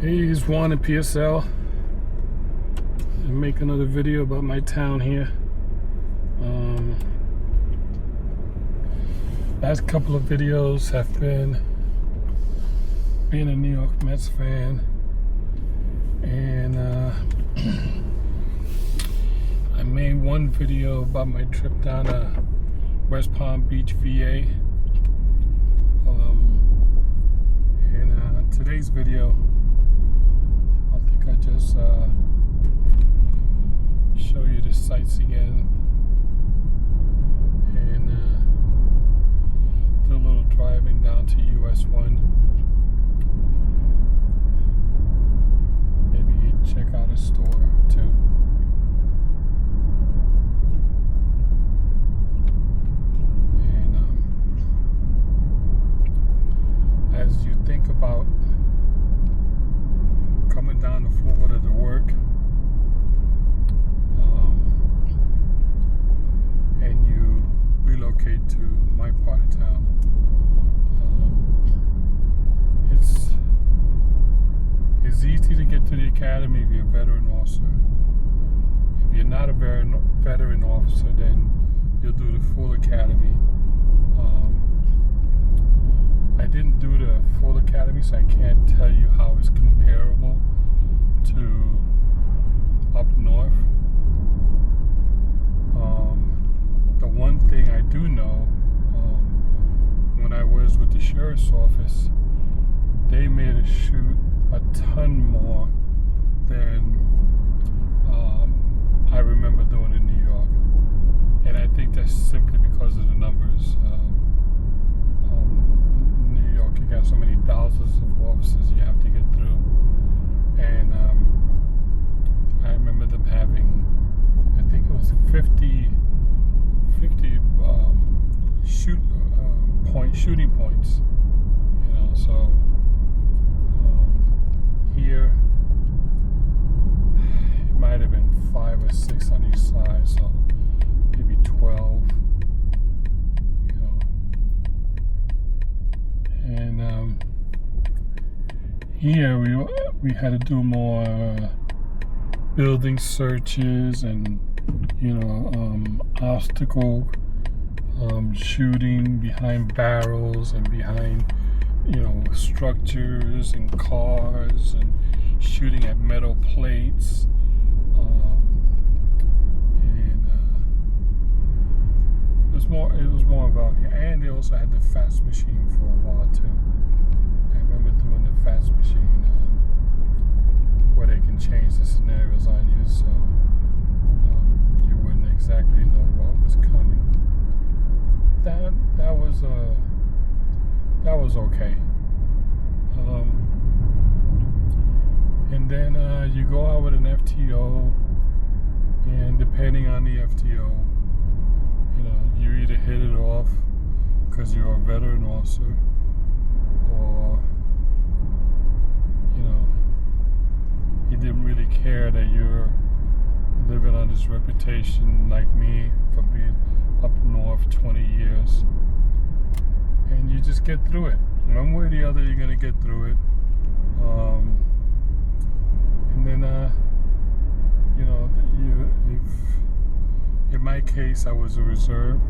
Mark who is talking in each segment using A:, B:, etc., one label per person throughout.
A: Hey, it's Juan at PSL. I'm making another video about my town here. Last couple of videos have been being a New York Mets fan, and I made one video about my trip down to West Palm Beach, VA. And today's video, I just show you the sights again and do a little driving down to US 1. Maybe check out a store too. And as you think about coming down to Florida to work, and you relocate to my part of town, it's easy to get to the academy if you're a veteran officer. If you're not a veteran officer, then you'll do the full academy. I didn't do the full academy, so I can't tell you how it's comparable to up north. The one thing I do know, when I was with the sheriff's office, they made us shoot a ton more than I remember doing in New York. And I think that's simply because of the numbers. New York, you got so many thousands of officers you have to get through. And I remember them having, I think it was 50 shooting points, you know. So here it might have been 5 or 6 on each side, so maybe 12, you know. And here we had to do more building searches and, you know, obstacle shooting behind barrels and behind, you know, structures and cars, and shooting at metal plates. And it was more about here. And they also had the fast machine for a while too. I remember doing the fast machine, where they can change the scenarios on you, so you wouldn't exactly know what was coming. That was okay. And then you go out with an FTO, and depending on the FTO, you know, you either hit it off because you're a veteran officer, or, you know, he didn't really care that you're living on this reputation like me for being up north 20 years. And you just get through it. One way or the other, you're going to get through it. And then, you know, if in my case, I was a reserve.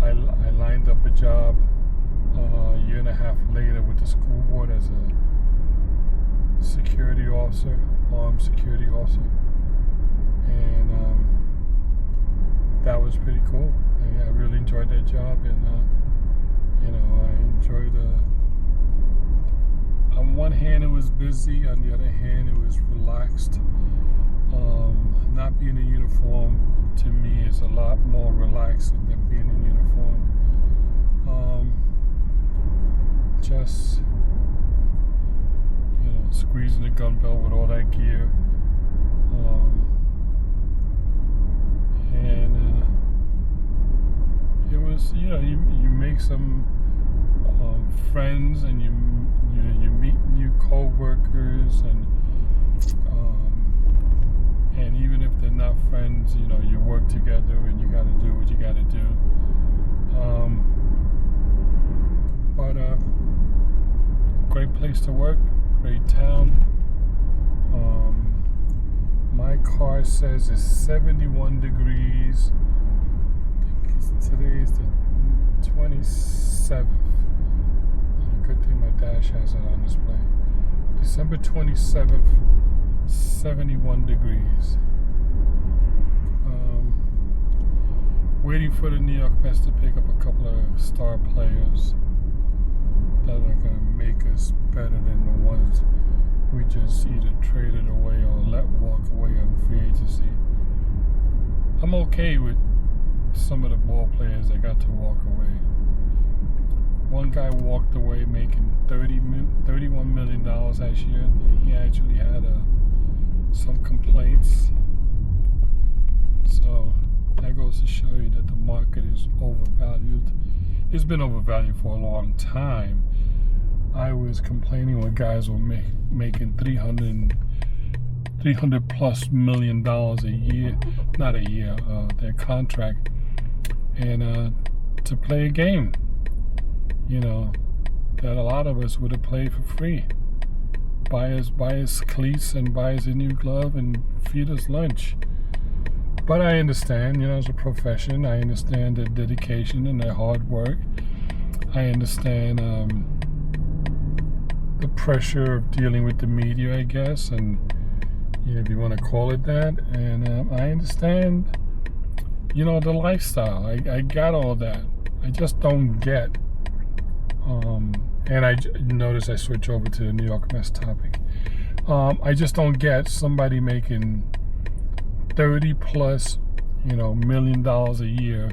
A: I lined up a job a year and a half later with the school board as a security officer, armed security officer. And that was pretty cool. I really enjoyed that job, and you know, I enjoyed. On one hand, it was busy. On the other hand, it was relaxed. Not being in uniform to me is a lot more relaxing than being in uniform. Just, you know, squeezing the gun belt with all that gear. And it was, you know, you make some friends, and you meet new co-workers, and even if they're not friends, you know, you work together, and you got to do what you got to do. But great place to work. great town. My car says it's 71 degrees. I think today is the 27th. Good thing my dash has it on display. December 27th, 71 degrees. Waiting for the New York Mets to pick up a couple of star players that are going to make us better than the ones we just either traded away or let walk away on free agency. I'm okay with some of the ball players that got to walk away. One guy walked away making $31 million last year. He actually had some complaints. So that goes to show you that the market is overvalued. It's been overvalued for a long time. I was complaining when guys were making $300 plus million a year, not a year, their contract, and to play a game, you know, that a lot of us would have played for free. Buy us cleats and buy us a new glove and feed us lunch. But I understand, you know, as a profession, I understand their dedication and their hard work. I understand the pressure of dealing with the media, I guess, and you know, if you want to call it that. And I understand, you know, the lifestyle. I got all that. I just don't get. And I notice I switch over to the New York Mets topic. I just don't get somebody making 30 plus, you know, $1 million a year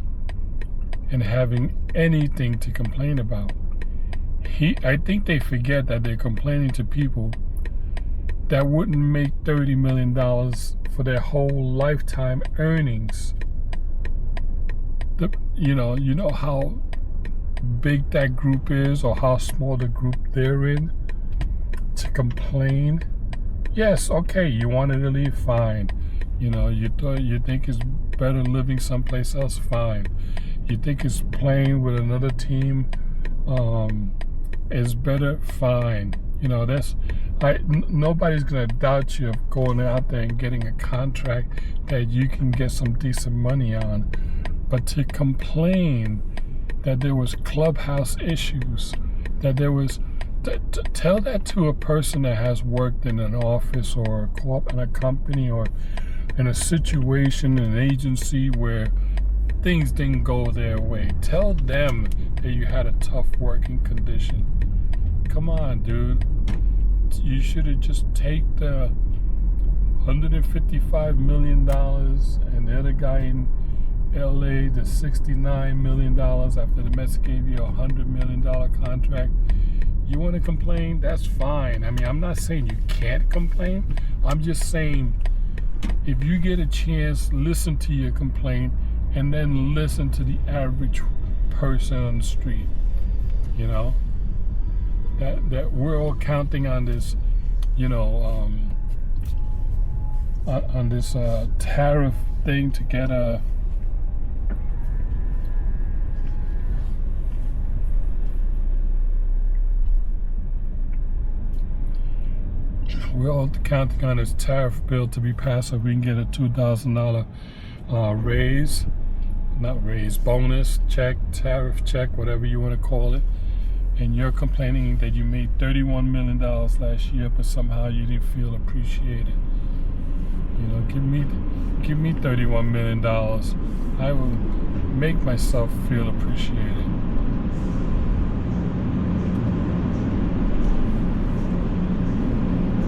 A: and having anything to complain about. I think they forget that they're complaining to people that wouldn't make $30 million for their whole lifetime earnings. You know how big that group is, or how small the group they're in, to complain. Yes, okay, you wanted to leave, fine. You know, you think it's better living someplace else, fine. You think it's playing with another team is better, fine. You know, nobody's gonna doubt you of going out there and getting a contract that you can get some decent money on. But to complain that there was clubhouse issues, that there was, tell that to a person that has worked in an office or in a company or in a situation, an agency where things didn't go their way. Tell them that you had a tough working condition. Come on, dude. You should have just taken the $155 million and the other guy in LA the $69 million after the Mets gave you a $100 million contract. You want to complain? That's fine. I mean, I'm not saying you can't complain. I'm just saying, if you get a chance, listen to your complaint and then listen to the average person on the street. You know, that we're all counting on this, you know, on this tariff thing to get a we're all counting on this tariff bill to be passed so we can get a $2,000 bonus check, tariff check, whatever you want to call it. And you're complaining that you made $31 million last year, but somehow you didn't feel appreciated. You know, give me $31 million. I will make myself feel appreciated.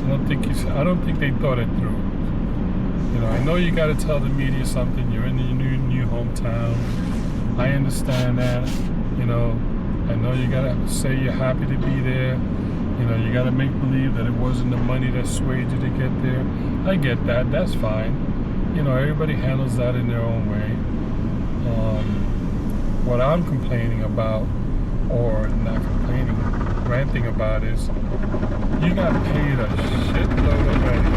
A: I don't think they thought it through. You know, I know you got to tell the media something. You're in your new hometown. I understand that. You know, I know you got to say you're happy to be there. You know, you got to make believe that it wasn't the money that swayed you to get there. I get that. That's fine. You know, everybody handles that in their own way. What I'm complaining about, or not complaining, ranting about, is you got paid a shitload already.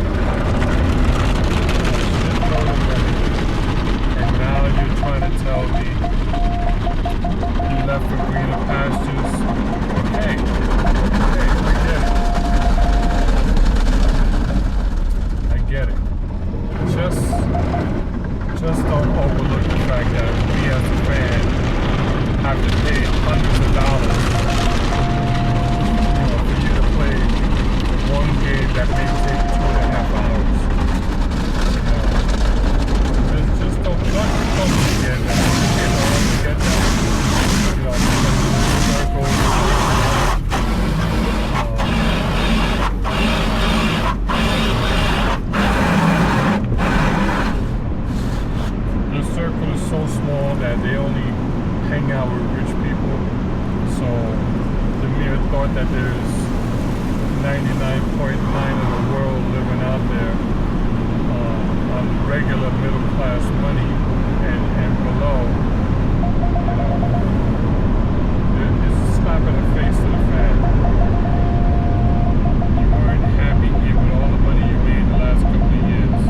A: And now you're trying to tell me you left for greener pastures. Okay, forget it. there's 99.9 of the world living out there on regular middle class money and below. It's a slap in the face to the fact you weren't happy here with all the money you made the last couple of years.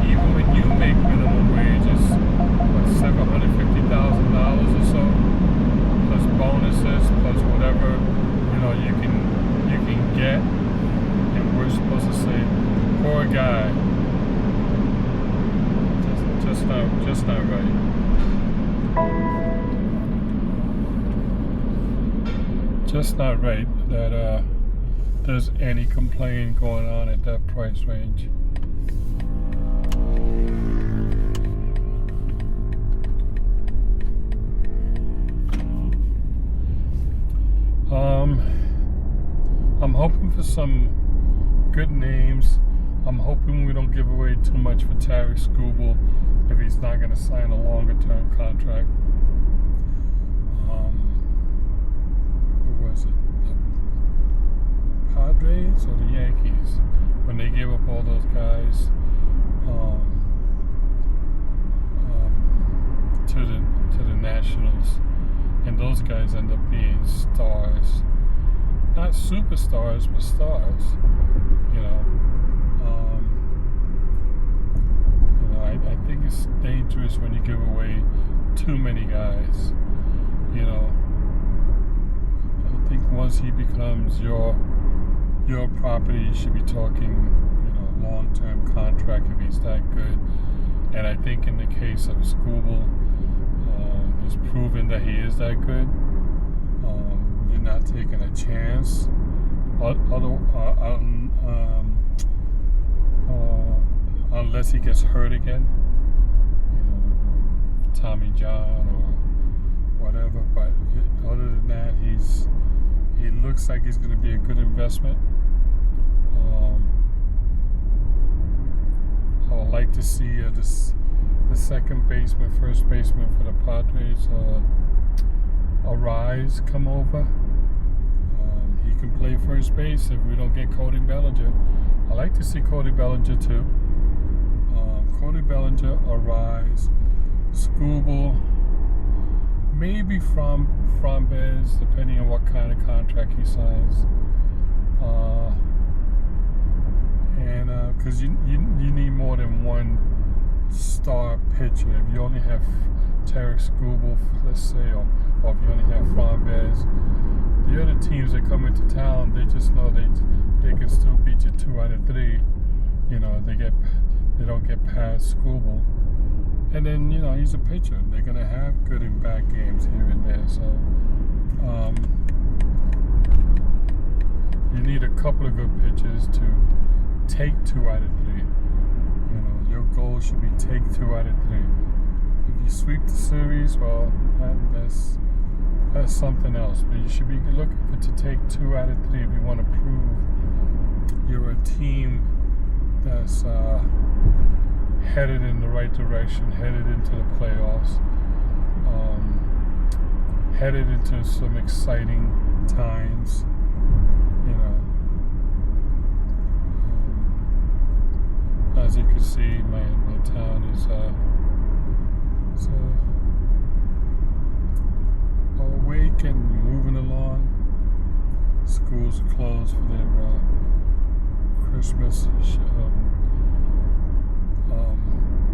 A: Even when you make minimum wages, what, $750,000 or so, plus bonuses, plus whatever you can get, and we're supposed to say, poor guy. Just not right. Just not right that there's any complaint going on at that price range. I'm hoping for some good names. I'm hoping we don't give away too much for Terry Skubal if he's not going to sign a longer term contract. Who was it? The Padres or the Yankees? When they gave up all those guys to the Nationals, and those guys end up being stars. Not superstars, but stars. I think it's dangerous when you give away too many guys. I think once he becomes your property, you should be talking, long-term contract if he's that good. And I think in the case of Skubal, it's proven that he is that good. You're not taking a chance. Unless he gets hurt again, Tommy John or whatever. But other than that, he looks like he's going to be a good investment. I would like to see the second baseman, first baseman for the Padres, Arise, come over. He can play first base if we don't get Cody Bellinger. I like to see Cody Bellinger too. Cody Bellinger, Arise, Skubal, maybe Framberz, depending on what kind of contract he signs. Because you need more than one star pitcher. If you only have Terry Skubal, let's say, or if you only have Framberz, the other teams that come into town, they just know they can still beat you 2 out of 3. They don't get past Skubal. And then, he's a pitcher. They're going to have good and bad games here and there. So, you need a couple of good pitchers to take 2 out of 3. Your goal should be take 2 out of 3. If you sweep the series, well, that's something else. But you should be looking to take 2 out of 3 if you want to prove you're a team that's headed in the right direction, headed into the playoffs, headed into some exciting times. As you can see, my town is awake and moving along. Schools are closed for their Christmas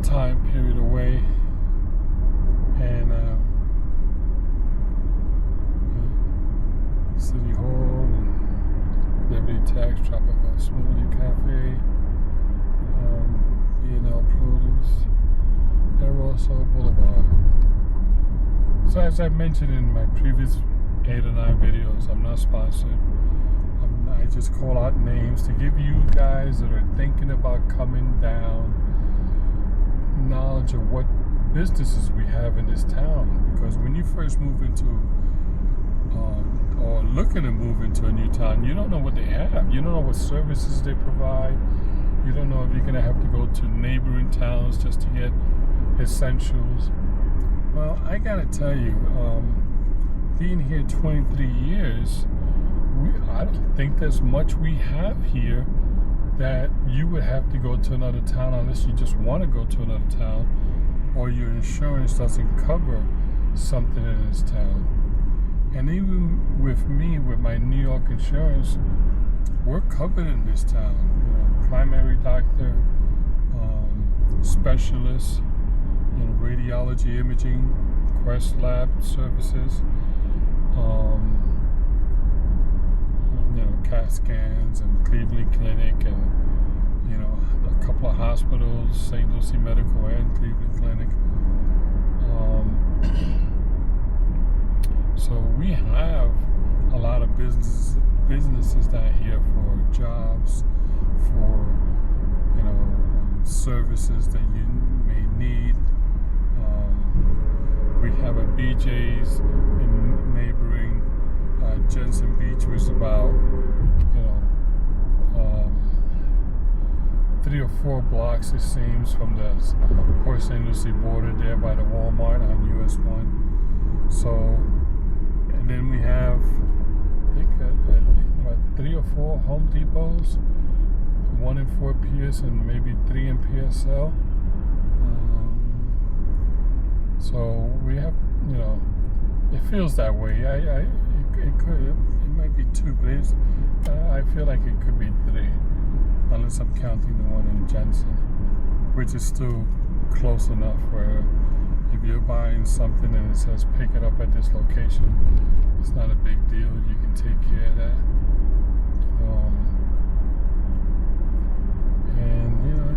A: time period away, and City Hall and Liberty Tax, Tropical Smoothie Cafe, B&L Produce, they're also Boulevard. So as I mentioned in my previous 8 or 9 videos, I'm not sponsored. I just call out names to give you guys that are thinking about coming down knowledge of what businesses we have in this town. Because when you first move into or looking to move into a new town, you don't know what they have. You don't know what services they provide. You don't know if you're going to have to go to neighboring towns just to get essentials. Well, I got to tell you, being here 23 years, think there's much we have here that you would have to go to another town unless you just want to go to another town, or your insurance doesn't cover something in this town. And even with me, with my New York insurance, we're covered in this town. You know, primary doctor, specialists, you know, radiology, imaging, Quest Lab services, you know, CAT scans, and Cleveland Clinic, and you know, a couple of hospitals, St. Lucie Medical and Cleveland Clinic. So we have a lot of businesses down here for jobs, for, you know, services that you may need. We have a BJ's in neighboring Jensen Beach, which is about, you know, 3 or 4 blocks, it seems, from the Port St. Lucie border there by the Walmart on US 1. So, and then we have, I think, what, 3 or 4 Home Depots, 1 in Fort Pierce and maybe 3 in PSL. So we have, you know, it feels that way. It might be 2, but I feel like it could be 3, unless I'm counting the one in Jensen, which is still close enough where if you're buying something and it says pick it up at this location, it's not a big deal. You can take care of that. And you know,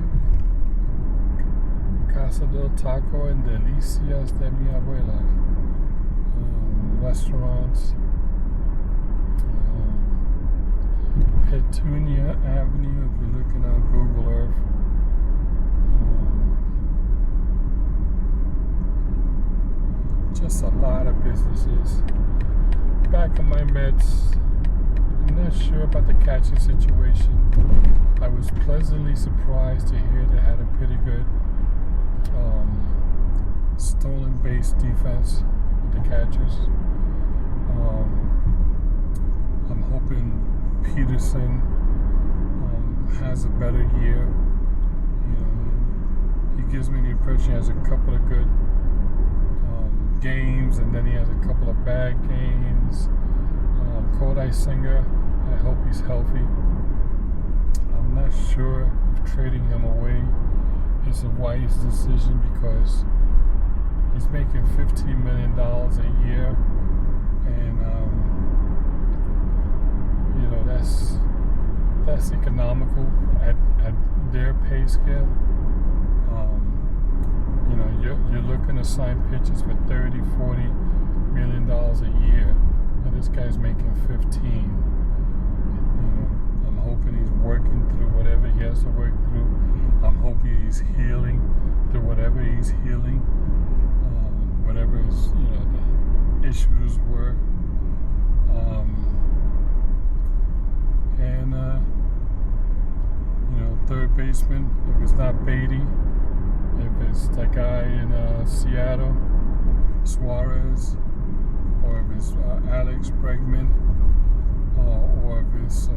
A: Casa del Taco and Delicias de mi abuela, restaurants, Petunia Avenue if you're looking on Google Earth. Just a lot of businesses. Back on my meds. I'm not sure about the catching situation. I was pleasantly surprised to hear they had a pretty good stolen base defense with the catchers. I'm hoping Peterson has a better year. You know, he gives me the impression he has a couple of good games, and then he has a couple of bad games. Kodai Singer, I hope he's healthy. I'm not sure if trading him away is a wise decision because he's making $15 million a year, and you know, that's economical at their pay scale. You know, you're looking to sign pitchers for $30-40 million a year, and this guy's making 15. You know, I'm hoping he's working through whatever he has to work through. I'm hoping he's healing through whatever he's healing, whatever his, you know, the issues were. And you know, third baseman, if it's not Beatty, if it's that guy in Seattle, Suarez, or if it's Alex Bregman, or if it's, I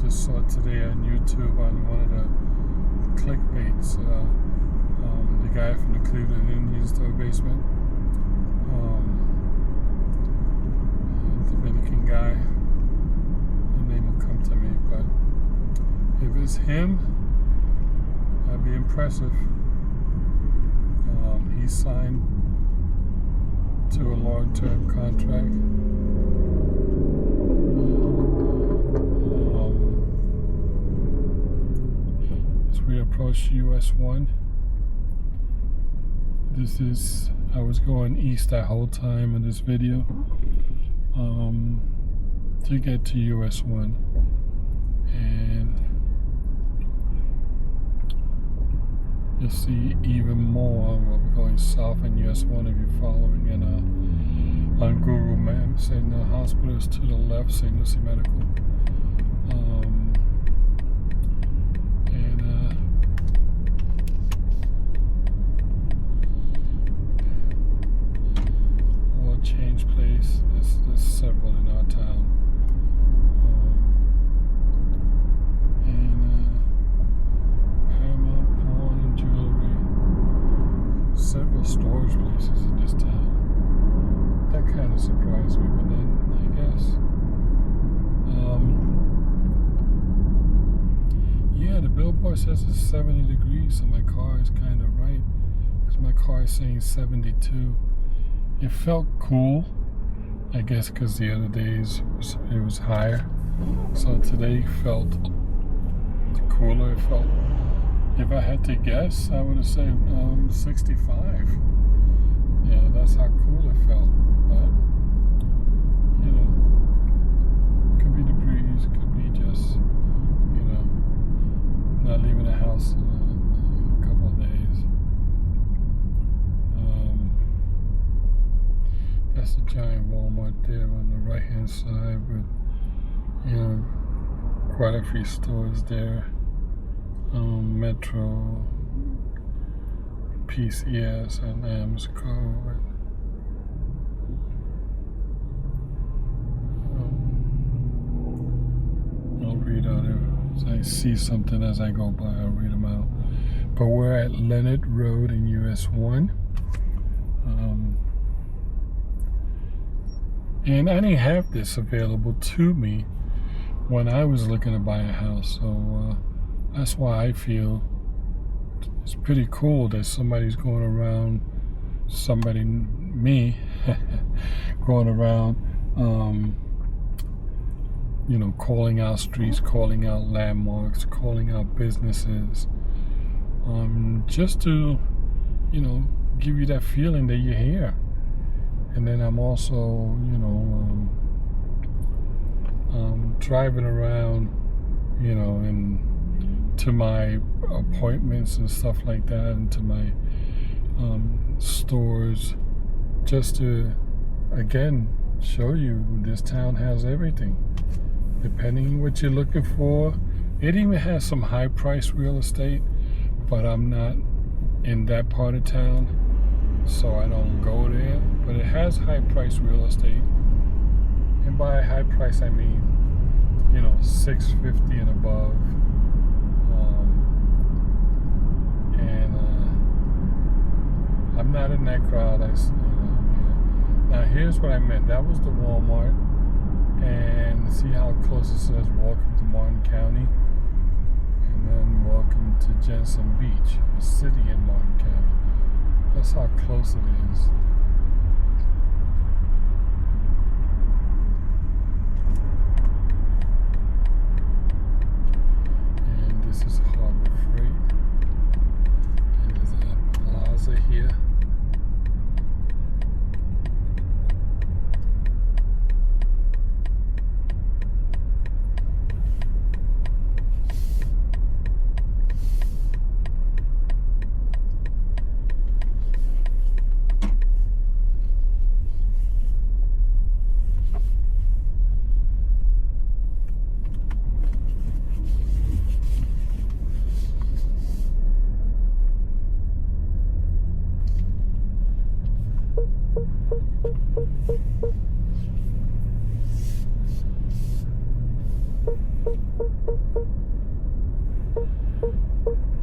A: just saw it today on YouTube on one of the clickbaits, the guy from the Cleveland Indians, third baseman, Dominican guy, the name will come to me, but if it's him, that'd be impressive. He signed to a long-term contract. As we approach US 1, this is, I was going east that whole time in this video to get to US 1, and you'll see even more. We'll be going south in US 1 if you're following in on Google Maps, and the hospital is to the left, St. Lucie Medical. We'll change place. There's several in our town. it says it's 70 degrees, so my car is kind of right, because my car is saying 72. It felt cool, I guess, because the other days it was higher. So today felt cooler. It felt, if I had to guess, I would have said 65. Yeah, that's how cool it felt. But, you know, could be the breeze, could be just, you know, not leaving the house in a couple of days. That's a giant Walmart there on the right hand side with, you know, quite a few stores there. Metro, PCS, and Amsco. I'll read out it. As I see something as I go by, I'll read them out. But we're at Leonard Road in US 1. And I didn't have this available to me when I was looking to buy a house. So that's why I feel it's pretty cool that somebody's going around, me, going around, you know, calling out streets, calling out landmarks, calling out businesses, just to, you know, give you that feeling that you're here. And then I'm also, you know, driving around, you know, and to my appointments and stuff like that, and to my stores, just to, again, show you this town has everything. Depending on what you're looking for, it even has some high-priced real estate, but I'm not in that part of town, so I don't go there. But it has high-priced real estate, and by high price I mean, you know, $650 and above. I'm not in that crowd. Now here's what I meant. That was the Walmart, and see how close it says "Welcome to Martin County," and then "Welcome to Jensen Beach," a city in Martin County. That's how close it is. And this is Harbor Freight, and there's a plaza here.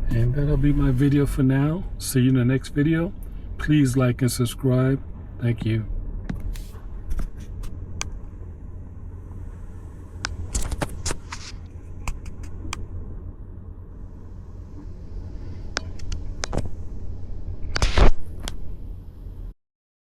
A: And that'll be my video for now. See you in the next video. Please like and subscribe. Thank you.